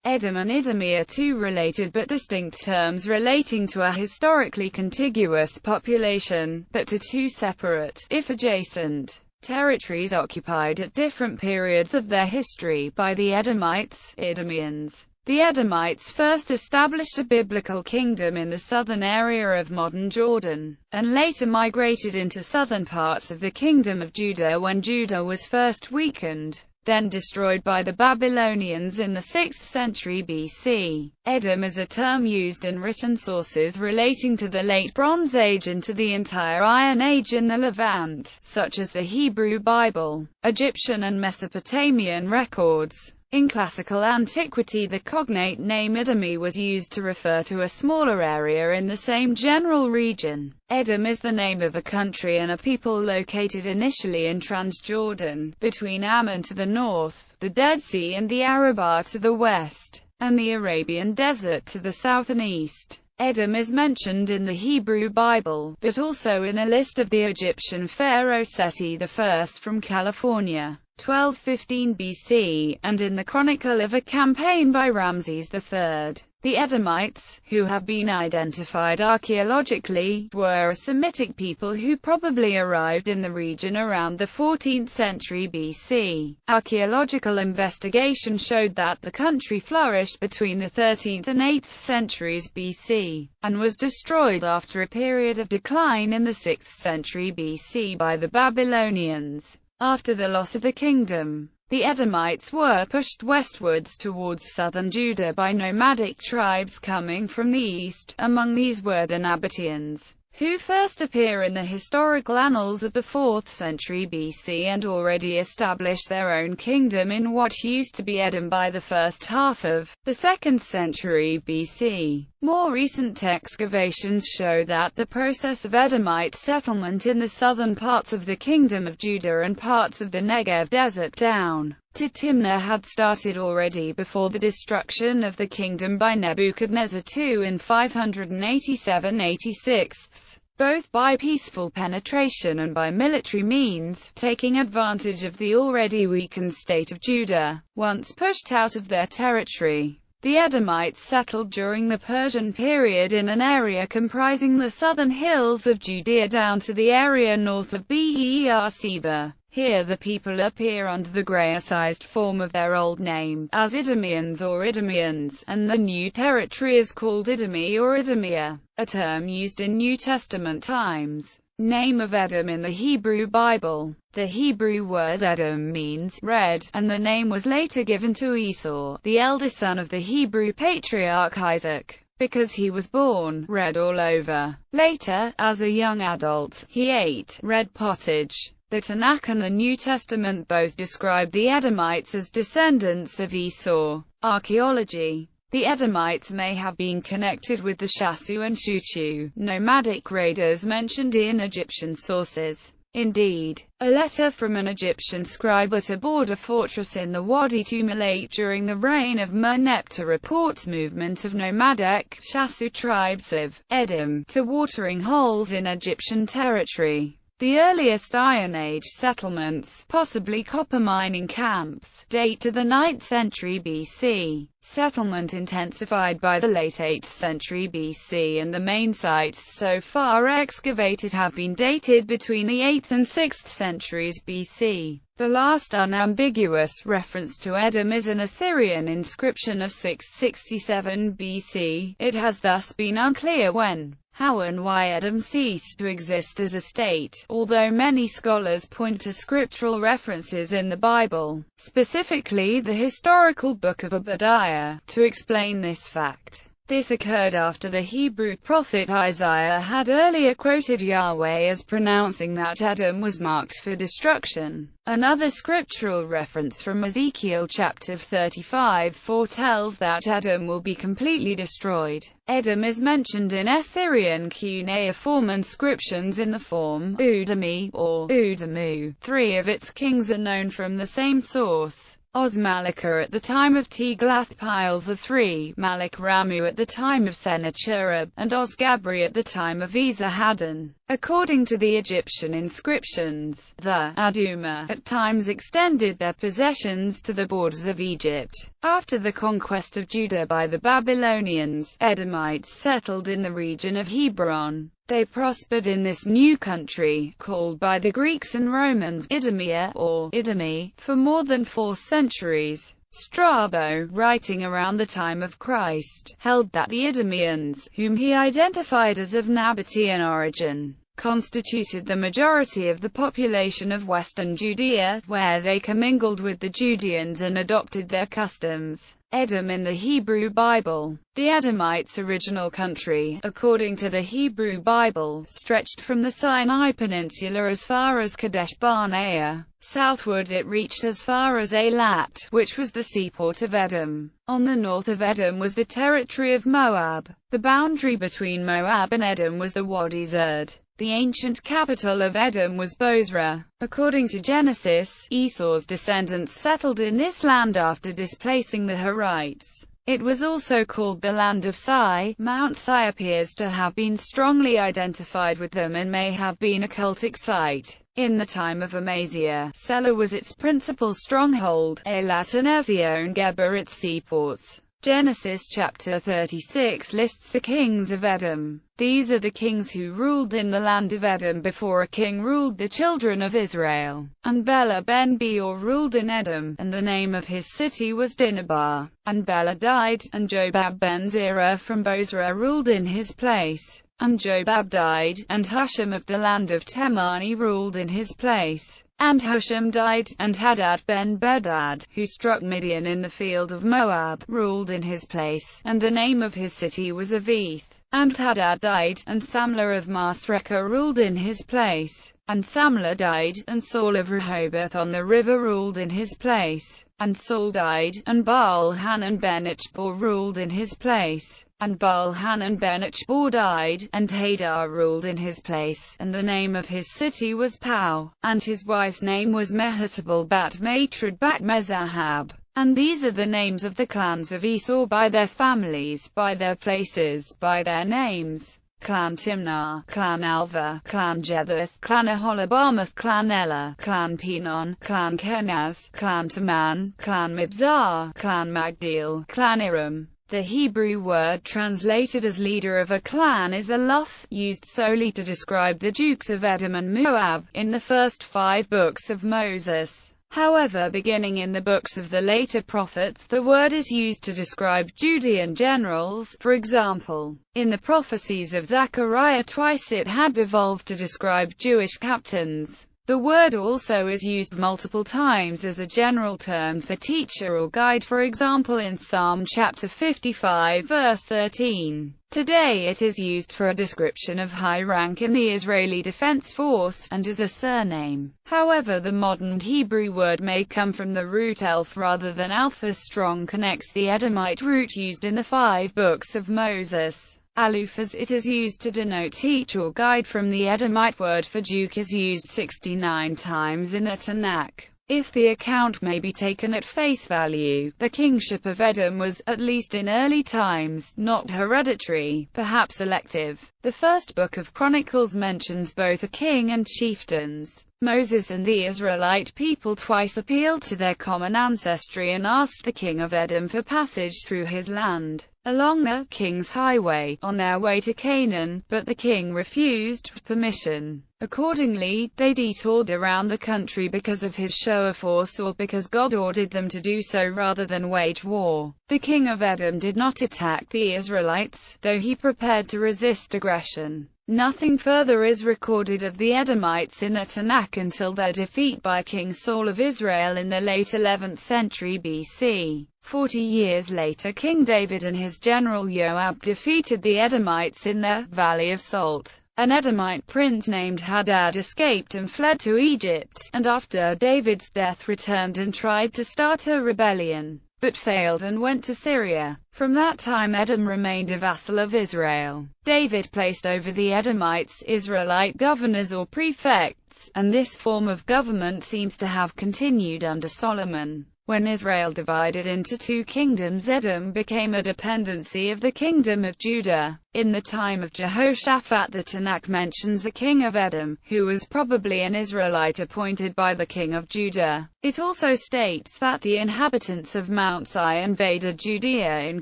Edom and Edomia are two related but distinct terms relating to a historically contiguous population, but to two separate, if adjacent, territories occupied at different periods of their history by the Edomites, Idumeans. The Edomites first established a biblical kingdom in the southern area of modern Jordan, and later migrated into southern parts of the Kingdom of Judah when Judah was first weakened, then destroyed by the Babylonians in the 6th century BC. Edom is a term used in written sources relating to the Late Bronze Age and to the entire Iron Age in the Levant, such as the Hebrew Bible, Egyptian and Mesopotamian records. In classical antiquity, the cognate name Edomi was used to refer to a smaller area in the same general region. Edom is the name of a country and a people located initially in Transjordan, between Ammon to the north, the Dead Sea and the Arabah to the west, and the Arabian Desert to the south and east. Edom is mentioned in the Hebrew Bible, but also in a list of the Egyptian pharaoh Seti I from California, 1215 BC, and in the chronicle of a campaign by Ramses III. The Edomites, who have been identified archaeologically, were a Semitic people who probably arrived in the region around the 14th century BC. Archaeological investigation showed that the country flourished between the 13th and 8th centuries BC, and was destroyed after a period of decline in the 6th century BC by the Babylonians. After the loss of the kingdom, the Edomites were pushed westwards towards southern Judah by nomadic tribes coming from the east. Among these were the Nabateans, who first appear in the historical annals of the 4th century BC and already established their own kingdom in what used to be Edom by the first half of the 2nd century BC. More recent excavations show that the process of Edomite settlement in the southern parts of the Kingdom of Judah and parts of the Negev desert down to Timnah had started already before the destruction of the kingdom by Nebuchadnezzar II in 587–86, both by peaceful penetration and by military means, taking advantage of the already weakened state of Judah. Once pushed out of their territory, the Edomites settled during the Persian period in an area comprising the southern hills of Judea down to the area north of Beer Sheba. Here the people appear under the Graicized form of their old name, as Idumeans or Idumeans, and the new territory is called Idomi or Idumea, a term used in New Testament times. Name of Edom in the Hebrew Bible. The Hebrew word Edom means red, and the name was later given to Esau, the elder son of the Hebrew patriarch Isaac, because he was born red all over. Later, as a young adult, he ate red pottage. The Tanakh and the New Testament both describe the Edomites as descendants of Esau. Archaeology. The Edomites may have been connected with the Shasu and Shutu, nomadic raiders mentioned in Egyptian sources. Indeed, a letter from an Egyptian scribe at a border fortress in the Wadi Tumilat during the reign of Merneptah reports movement of nomadic Shasu tribes of Edom to watering holes in Egyptian territory. The earliest Iron Age settlements, possibly copper mining camps, date to the 9th century BC. Settlement intensified by the late 8th century BC, and the main sites so far excavated have been dated between the 8th and 6th centuries BC. The last unambiguous reference to Edom is an Assyrian inscription of 667 BC. It has thus been unclear when, how and why Edom ceased to exist as a state, although many scholars point to scriptural references in the Bible, specifically the historical book of Obadiah, to explain this fact. This occurred after the Hebrew prophet Isaiah had earlier quoted Yahweh as pronouncing that Edom was marked for destruction. Another scriptural reference from Ezekiel chapter 35 foretells that Edom will be completely destroyed. Edom is mentioned in Assyrian cuneiform inscriptions in the form Udami or Udamu. Three of its kings are known from the same source. Osmalika at the time of Tiglath-Pileser III, Malik-Ramu at the time of Sennacherib, and Osgabri at the time of Esarhaddon. According to the Egyptian inscriptions, the Aduma at times extended their possessions to the borders of Egypt. After the conquest of Judah by the Babylonians, Edomites settled in the region of Hebron. They prospered in this new country, called by the Greeks and Romans Idumea, or Idomi, for more than 4 centuries. Strabo, writing around the time of Christ, held that the Idumeans, whom he identified as of Nabatean origin, constituted the majority of the population of western Judea, where they commingled with the Judeans and adopted their customs. Edom in the Hebrew Bible. The Edomites' original country, according to the Hebrew Bible, stretched from the Sinai Peninsula as far as Kadesh Barnea. Southward it reached as far as Eilat, which was the seaport of Edom. On the north of Edom was the territory of Moab. The boundary between Moab and Edom was the Wadi Zerd. The ancient capital of Edom was Bozrah. According to Genesis, Esau's descendants settled in this land after displacing the Horites. It was also called the land of Si. Mount Si appears to have been strongly identified with them and may have been a cultic site. In the time of Amaziah, Sela was its principal stronghold, Eilat and Ezion-Geber its seaports. Genesis chapter 36 lists the kings of Edom. These are the kings who ruled in the land of Edom before a king ruled the children of Israel. And Bela ben Beor ruled in Edom, and the name of his city was Dinhabah. And Bela died, and Jobab ben Zerah from Bozrah ruled in his place. And Jobab died, and Husham of the land of Temani ruled in his place. And Husham died, and Hadad ben Bedad, who struck Midian in the field of Moab, ruled in his place, and the name of his city was Avith. And Hadad died, and Samlah of Masrekah ruled in his place. And Samlah died, and Saul of Rehoboth on the river ruled in his place. And Saul died, and Baal-Hanan ben Achbor ruled in his place. And Baal-Hanan ben Achbor died, and Hadar ruled in his place, and the name of his city was Pau, and his wife's name was Mehetabel bat Matred bat Mezahab. And these are the names of the clans of Esau by their families, by their places, by their names: Clan Timnah, Clan Alva, Clan Jetheth, Clan Aholibamath, Clan Elah, Clan Pinon, Clan Kenaz, Clan Taman, Clan Mibzar, Clan Magdiel, Clan Iram. The Hebrew word translated as leader of a clan is Eloth, used solely to describe the dukes of Edom and Moab, in the first 5 books of Moses. However, beginning in the books of the later prophets, the word is used to describe Judean generals. For example, in the prophecies of Zechariah twice it had evolved to describe Jewish captains. The word also is used multiple times as a general term for teacher or guide, for example in Psalm chapter 55 verse 13. Today it is used for a description of high rank in the Israeli Defense Force, and as a surname. However, the modern Hebrew word may come from the root elf rather than alpha. Strong connects the Edomite root used in the 5 books of Moses. Aluf, as it is used to denote teach or guide. From the Edomite word for duke is used 69 times in the Tanakh. If the account may be taken at face value, the kingship of Edom was, at least in early times, not hereditary, perhaps elective. The first book of Chronicles mentions both a king and chieftains. Moses and the Israelite people twice appealed to their common ancestry and asked the king of Edom for passage through his land, along the King's Highway, on their way to Canaan, but the king refused permission. Accordingly, they detoured around the country because of his show of force or because God ordered them to do so rather than wage war. The king of Edom did not attack the Israelites, though he prepared to resist aggression. Nothing further is recorded of the Edomites in the Tanakh until their defeat by King Saul of Israel in the late 11th century BC. 40 years later, King David and his general Joab defeated the Edomites in the Valley of Salt. An Edomite prince named Hadad escaped and fled to Egypt, and after David's death returned and tried to start a rebellion, but failed and went to Syria. From that time Edom remained a vassal of Israel. David placed over the Edomites Israelite governors or prefects, and this form of government seems to have continued under Solomon. When Israel divided into two kingdoms, Edom became a dependency of the kingdom of Judah. In the time of Jehoshaphat, the Tanakh mentions a king of Edom, who was probably an Israelite appointed by the king of Judah. It also states that the inhabitants of Mount Seir invaded Judea in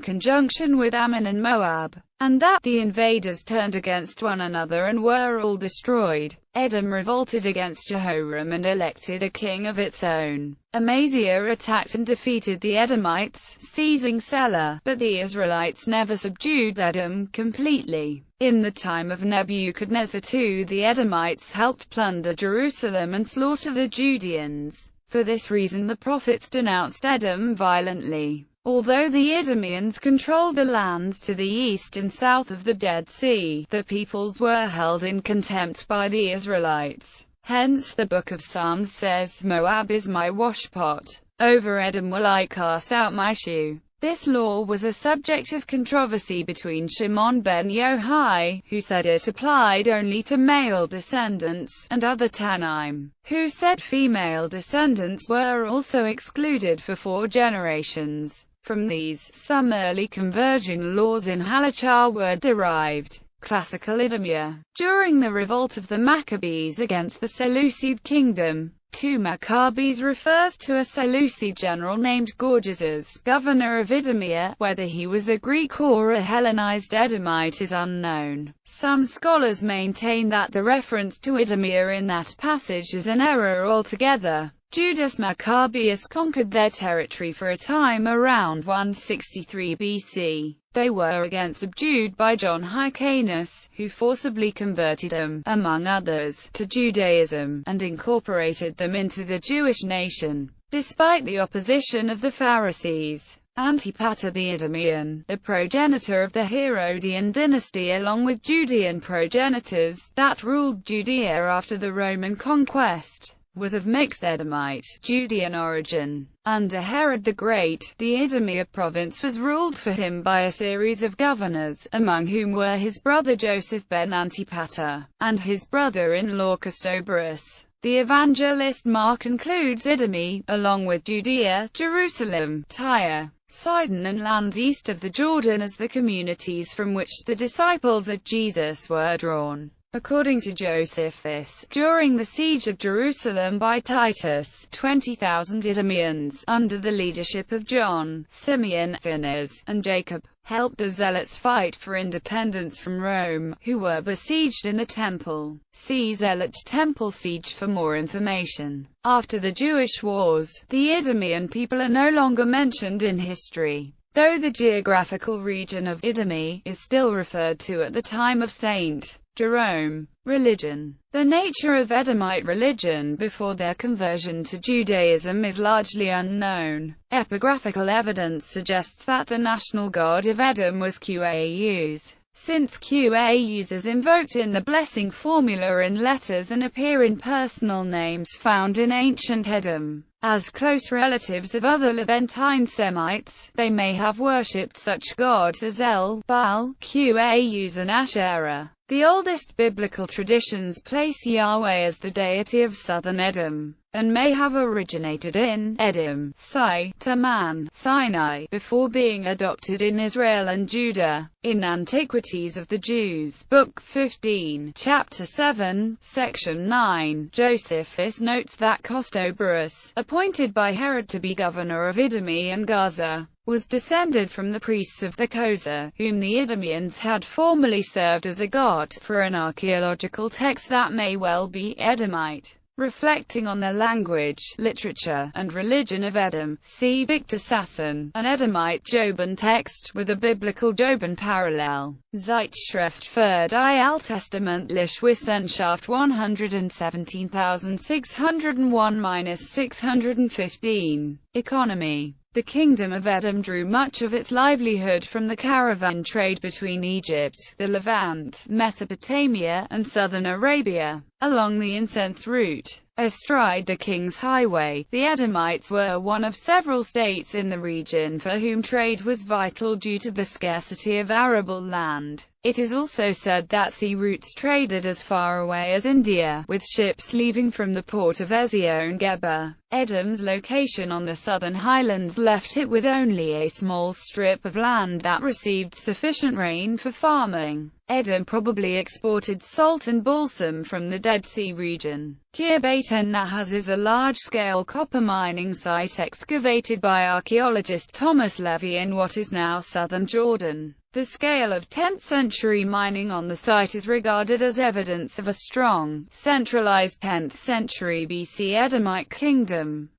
conjunction with Ammon and Moab, and that the invaders turned against one another and were all destroyed. Edom revolted against Jehoram and elected a king of its own. Amaziah attacked and defeated the Edomites, seizing Selah, but the Israelites never subdued Edom completely. In the time of Nebuchadnezzar II, the Edomites helped plunder Jerusalem and slaughter the Judeans. For this reason the prophets denounced Edom violently. Although the Edomians controlled the lands to the east and south of the Dead Sea, the peoples were held in contempt by the Israelites. Hence the Book of Psalms says, "Moab is my washpot. Over Edom will I cast out my shoe." This law was a subject of controversy between Shimon ben Yohai, who said it applied only to male descendants, and other Tanaim, who said female descendants were also excluded for 4 generations. From these, some early conversion laws in Halachah were derived. Classical Edomia. During the revolt of the Maccabees against the Seleucid kingdom, 2 Maccabees refers to a Seleucid general named Gorgias, governor of Idumea. Whether he was a Greek or a Hellenized Edomite is unknown. Some scholars maintain that the reference to Idumea in that passage is an error altogether. Judas Maccabeus conquered their territory for a time around 163 BC. They were again subdued by John Hyrcanus, who forcibly converted them, among others, to Judaism, and incorporated them into the Jewish nation. Despite the opposition of the Pharisees, Antipater the Idumean, the progenitor of the Herodian dynasty along with Judean progenitors that ruled Judea after the Roman conquest, was of mixed Edomite, Judean origin. Under Herod the Great, the Idumea province was ruled for him by a series of governors, among whom were his brother Joseph ben Antipater, and his brother-in-law Castobarus. The evangelist Mark includes Idumea, along with Judea, Jerusalem, Tyre, Sidon and lands east of the Jordan as the communities from which the disciples of Jesus were drawn. According to Josephus, during the siege of Jerusalem by Titus, 20,000 Idumeans, under the leadership of John, Simeon, Phinehas, and Jacob, helped the Zealots fight for independence from Rome, who were besieged in the temple. See Zealot Temple Siege for more information. After the Jewish wars, the Idumean people are no longer mentioned in history, though the geographical region of Idumea is still referred to at the time of St. Jerome. Religion. The nature of Edomite religion before their conversion to Judaism is largely unknown. Epigraphical evidence suggests that the national god of Edom was Qaus. Since Qaus is invoked in the blessing formula in letters and appear in personal names found in ancient Edom, as close relatives of other Levantine Semites, they may have worshipped such gods as El, Baal, Qaus and Asherah. The oldest biblical traditions place Yahweh as the deity of southern Edom, and may have originated in Edom, Sai, Taman, Sinai, before being adopted in Israel and Judah. In Antiquities of the Jews, Book 15, Chapter 7, Section 9, Josephus notes that Castobarus, appointed by Herod to be governor of Idumea and Gaza, was descended from the priests of the Kosa, whom the Idumeans had formerly served as a god. For an archaeological text that may well be Edomite, reflecting on the language, literature, and religion of Edom, see Victor Sasson, an Edomite Joban text with a biblical Joban parallel. Zeitschrift für die Alttestamentliche Wissenschaft 117,601-615. Economy. The Kingdom of Edom drew much of its livelihood from the caravan trade between Egypt, the Levant, Mesopotamia, and southern Arabia. Along the incense route, astride the King's Highway, the Edomites were one of several states in the region for whom trade was vital due to the scarcity of arable land. It is also said that sea routes traded as far away as India, with ships leaving from the port of Ezion-Geber. Edom's location on the southern highlands left it with only a small strip of land that received sufficient rain for farming. Edom probably exported salt and balsam from the Dead Sea region. Khirbet en-Nahas is a large-scale copper mining site excavated by archaeologist Thomas Levy in what is now southern Jordan. The scale of 10th-century mining on the site is regarded as evidence of a strong, centralized 10th century BC Edomite kingdom.